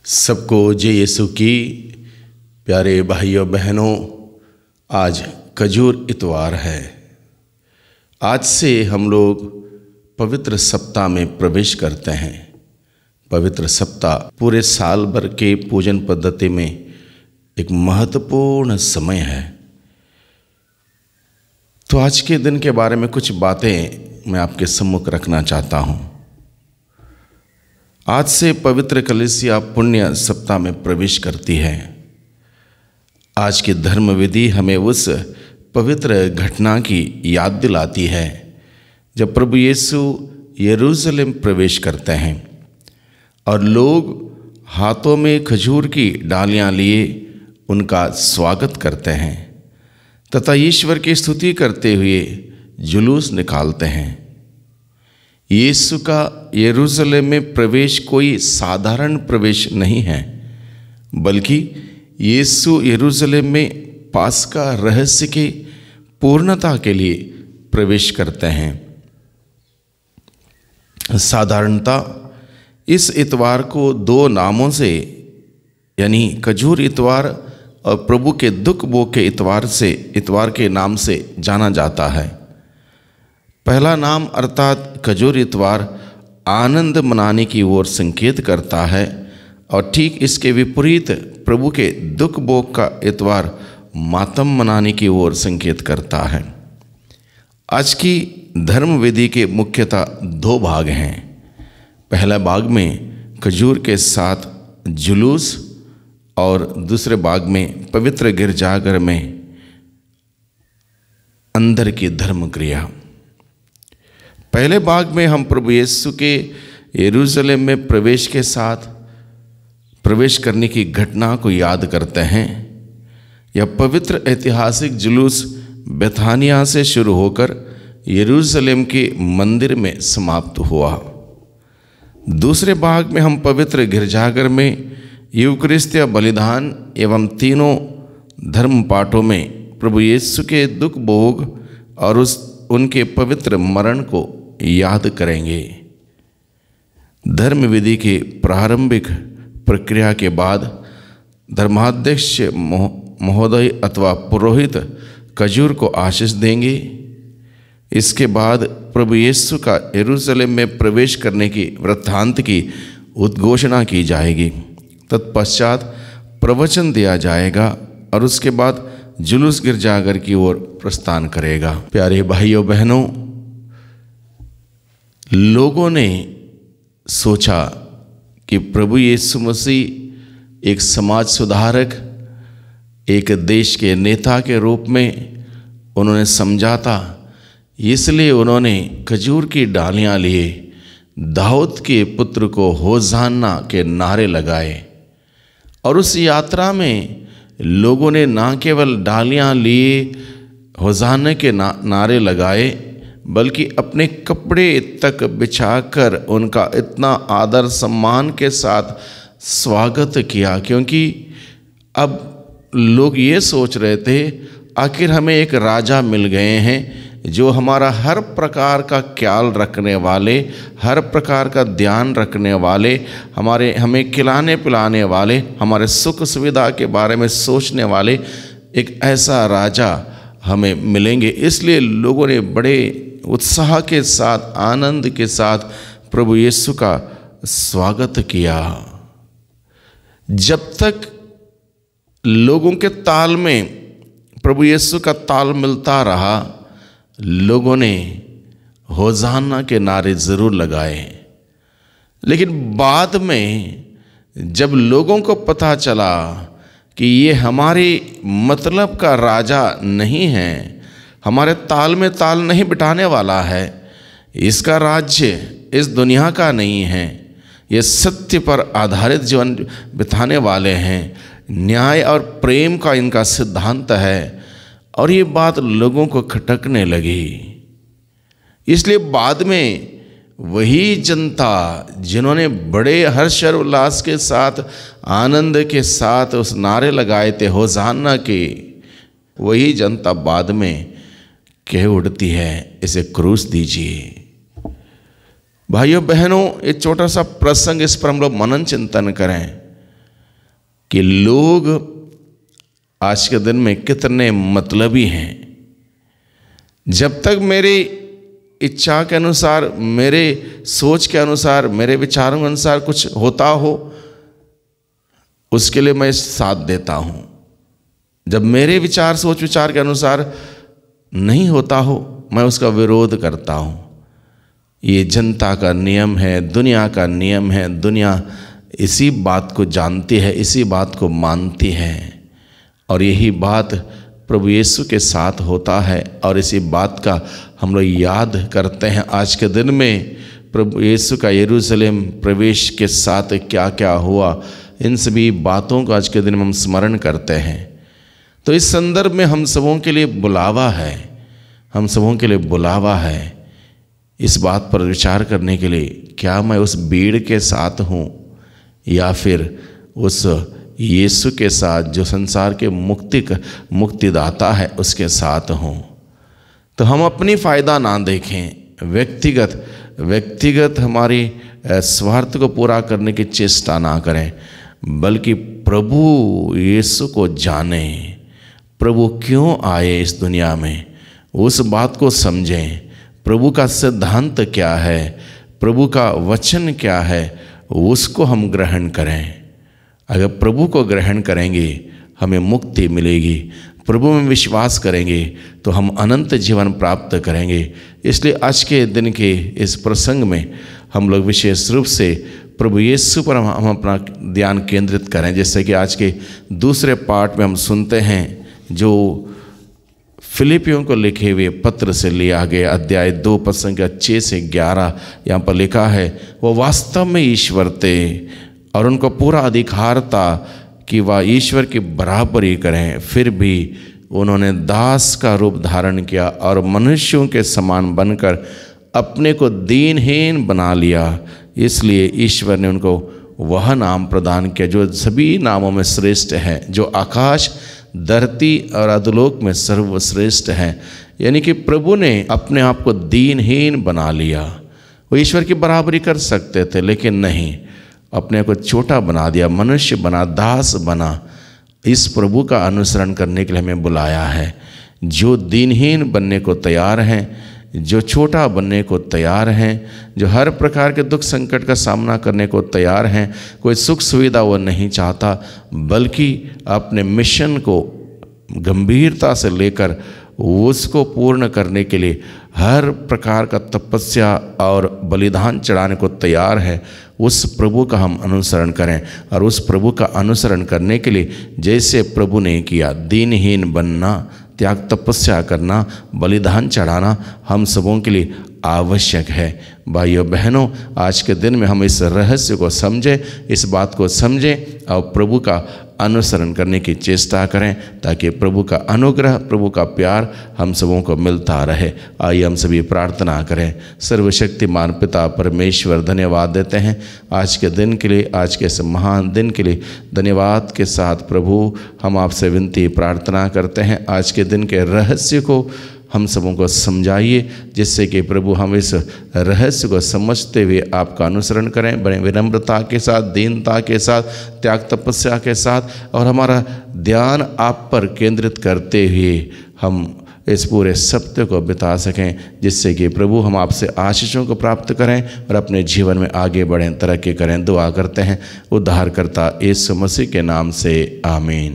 सबको जय यीशु की। प्यारे भाइयों बहनों, आज खजूर इतवार है। आज से हम लोग पवित्र सप्ताह में प्रवेश करते हैं। पवित्र सप्ताह पूरे साल भर के पूजन पद्धति में एक महत्वपूर्ण समय है। तो आज के दिन के बारे में कुछ बातें मैं आपके सम्मुख रखना चाहता हूँ। आज से पवित्र कलीसिया पुण्य सप्ताह में प्रवेश करती है। आज की धर्म विधि हमें उस पवित्र घटना की याद दिलाती है जब प्रभु यीशु यरूशलेम प्रवेश करते हैं और लोग हाथों में खजूर की डालियां लिए उनका स्वागत करते हैं तथा ईश्वर की स्तुति करते हुए जुलूस निकालते हैं। यीशु का यरूशलेम में प्रवेश कोई साधारण प्रवेश नहीं है, बल्कि यीशु यरूशलेम में पास्का रहस्य के पूर्णता के लिए प्रवेश करते हैं। साधारणता इस इतवार को दो नामों से यानी खजूर इतवार और प्रभु के दुख भोग के इतवार के नाम से जाना जाता है। पहला नाम अर्थात खजूर इतवार आनंद मनाने की ओर संकेत करता है और ठीक इसके विपरीत प्रभु के दुख भोग का इतवार मातम मनाने की ओर संकेत करता है। आज की धर्म विधि के मुख्यतः दो भाग हैं। पहला भाग में खजूर के साथ जुलूस और दूसरे भाग में पवित्र गिरजाघर में अंदर की धर्म क्रिया। पहले भाग में हम प्रभु यीशु के यरूशलेम में प्रवेश के साथ प्रवेश करने की घटना को याद करते हैं। यह पवित्र ऐतिहासिक जुलूस बेथानिया से शुरू होकर यरूशलेम के मंदिर में समाप्त हुआ। दूसरे भाग में हम पवित्र गिरजाघर में यूकरिस्तीय बलिदान एवं तीनों धर्म पाठों में प्रभु यीशु के दुख भोग और उनके पवित्र मरण को याद करेंगे। धर्म विधि के प्रारंभिक प्रक्रिया के बाद धर्माध्यक्ष महोदय अथवा पुरोहित खजूर को आशीष देंगे। इसके बाद प्रभु यीशु का यरूशलेम में प्रवेश करने की वृत्तांत की उद्घोषणा की जाएगी। तत्पश्चात प्रवचन दिया जाएगा और उसके बाद जुलूस गिरजाघर की ओर प्रस्थान करेगा। प्यारे भाइयों बहनों, लोगों ने सोचा कि प्रभु यीशु मसीह एक समाज सुधारक, एक देश के नेता के रूप में उन्होंने समझा था, इसलिए उन्होंने खजूर की डालियां लिए दाऊद के पुत्र को होशाना के नारे लगाए और उस यात्रा में लोगों ने ना केवल डालियां लिए होशाना के नारे लगाए, बल्कि अपने कपड़े तक बिछाकर उनका इतना आदर सम्मान के साथ स्वागत किया, क्योंकि अब लोग ये सोच रहे थे आखिर हमें एक राजा मिल गए हैं जो हमारा हर प्रकार का ख्याल रखने वाले, हर प्रकार का ध्यान रखने वाले, हमें खिलाने पिलाने वाले, हमारे सुख सुविधा के बारे में सोचने वाले एक ऐसा राजा हमें मिलेंगे। इसलिए लोगों ने बड़े उत्साह के साथ, आनंद के साथ प्रभु यीशु का स्वागत किया। जब तक लोगों के ताल में प्रभु यीशु का ताल मिलता रहा, लोगों ने होशाना के नारे ज़रूर लगाए। लेकिन बाद में जब लोगों को पता चला कि ये हमारे मतलब का राजा नहीं है, हमारे ताल में ताल नहीं बिठाने वाला है, इसका राज्य इस दुनिया का नहीं है, ये सत्य पर आधारित जीवन बिताने वाले हैं, न्याय और प्रेम का इनका सिद्धांत है, और ये बात लोगों को खटकने लगी। इसलिए बाद में वही जनता जिन्होंने बड़े हर्ष और उल्लास के साथ, आनंद के साथ उस नारे लगाए थे होशाना के, वही जनता बाद में कह उठती है, इसे क्रूस दीजिए। भाइयों बहनों, एक छोटा सा प्रसंग, इस पर हम लोग मनन चिंतन करें। कि लोग आज के दिन में कितने मतलबी हैं। जब तक मेरी इच्छा के अनुसार, मेरे सोच के अनुसार, मेरे विचारों के अनुसार कुछ होता हो, उसके लिए मैं साथ देता हूँ। जब मेरे विचार, सोच विचार के अनुसार नहीं होता हो, मैं उसका विरोध करता हूँ। ये जनता का नियम है, दुनिया का नियम है। दुनिया इसी बात को जानती है, इसी बात को मानती है, और यही बात प्रभु यीशु के साथ होता है। और इसी बात का हम लोग याद करते हैं। आज के दिन में प्रभु यीशु का यरूशलेम प्रवेश के साथ क्या क्या हुआ, इन सभी बातों को आज के दिन में हम स्मरण करते हैं। तो इस संदर्भ में हम सबों के लिए बुलावा है, हम सबों के लिए बुलावा है इस बात पर विचार करने के लिए, क्या मैं उस भीड़ के साथ हूँ या फिर उस यीशु के साथ जो संसार के मुक्तिदाता है उसके साथ हूँ। तो हम अपनी फ़ायदा ना देखें, व्यक्तिगत हमारी स्वार्थ को पूरा करने की चेष्टा ना करें, बल्कि प्रभु यीशु को जानें। प्रभु क्यों आए इस दुनिया में, उस बात को समझें। प्रभु का सिद्धांत क्या है, प्रभु का वचन क्या है, उसको हम ग्रहण करें। अगर प्रभु को ग्रहण करेंगे हमें मुक्ति मिलेगी, प्रभु में विश्वास करेंगे तो हम अनंत जीवन प्राप्त करेंगे। इसलिए आज के दिन के इस प्रसंग में हम लोग विशेष रूप से प्रभु यीशु पर हम अपना ध्यान केंद्रित करें। जैसे कि आज के दूसरे पार्ट में हम सुनते हैं जो फिलिपियों को लिखे हुए पत्र से लिया गया, अध्याय 2 पद संख्या 6 से 11 यहाँ पर लिखा है, वो वास्तव में ईश्वर थे और उनको पूरा अधिकार था कि वह ईश्वर की बराबरी करें, फिर भी उन्होंने दास का रूप धारण किया और मनुष्यों के समान बनकर अपने को दीनहीन बना लिया। इसलिए ईश्वर ने उनको वह नाम प्रदान किया जो सभी नामों में श्रेष्ठ है, जो आकाश, धरती और अधोलोक में सर्वश्रेष्ठ है। यानी कि प्रभु ने अपने आप को दीनहीन बना लिया। वो ईश्वर की बराबरी कर सकते थे लेकिन नहीं, अपने को छोटा बना दिया, मनुष्य बना, दास बना। इस प्रभु का अनुसरण करने के लिए हमें बुलाया है। जो दीनहीन बनने को तैयार हैं, जो छोटा बनने को तैयार हैं, जो हर प्रकार के दुख संकट का सामना करने को तैयार हैं, कोई सुख सुविधा वो नहीं चाहता, बल्कि अपने मिशन को गंभीरता से लेकर उसको पूर्ण करने के लिए हर प्रकार का तपस्या और बलिदान चढ़ाने को तैयार है, उस प्रभु का हम अनुसरण करें। और उस प्रभु का अनुसरण करने के लिए जैसे प्रभु ने किया, दीनहीन बनना, त्याग तपस्या करना, बलिदान चढ़ाना हम सबों के लिए आवश्यक है। भाइयों बहनों, आज के दिन में हम इस रहस्य को समझें, इस बात को समझें और प्रभु का अनुसरण करने की चेष्टा करें, ताकि प्रभु का अनुग्रह, प्रभु का प्यार हम सबों को मिलता रहे। आइए हम सभी प्रार्थना करें। सर्वशक्तिमान पिता परमेश्वर, धन्यवाद देते हैं आज के दिन के लिए, आज के इस महान दिन के लिए। धन्यवाद के साथ प्रभु हम आपसे विनती प्रार्थना करते हैं, आज के दिन के रहस्य को हम सबों को समझाइए, जिससे कि प्रभु हम इस रहस्य को समझते हुए आपका अनुसरण करें, बड़े विनम्रता के साथ, दीनता के साथ, त्याग तपस्या के साथ, और हमारा ध्यान आप पर केंद्रित करते हुए हम इस पूरे सप्ताह को बिता सकें, जिससे कि प्रभु हम आपसे आशीषों को प्राप्त करें और अपने जीवन में आगे बढ़ें, तरक्की करें। दुआ करते हैं उद्धारकर्ता यीशु मसीह के नाम से, आमीन।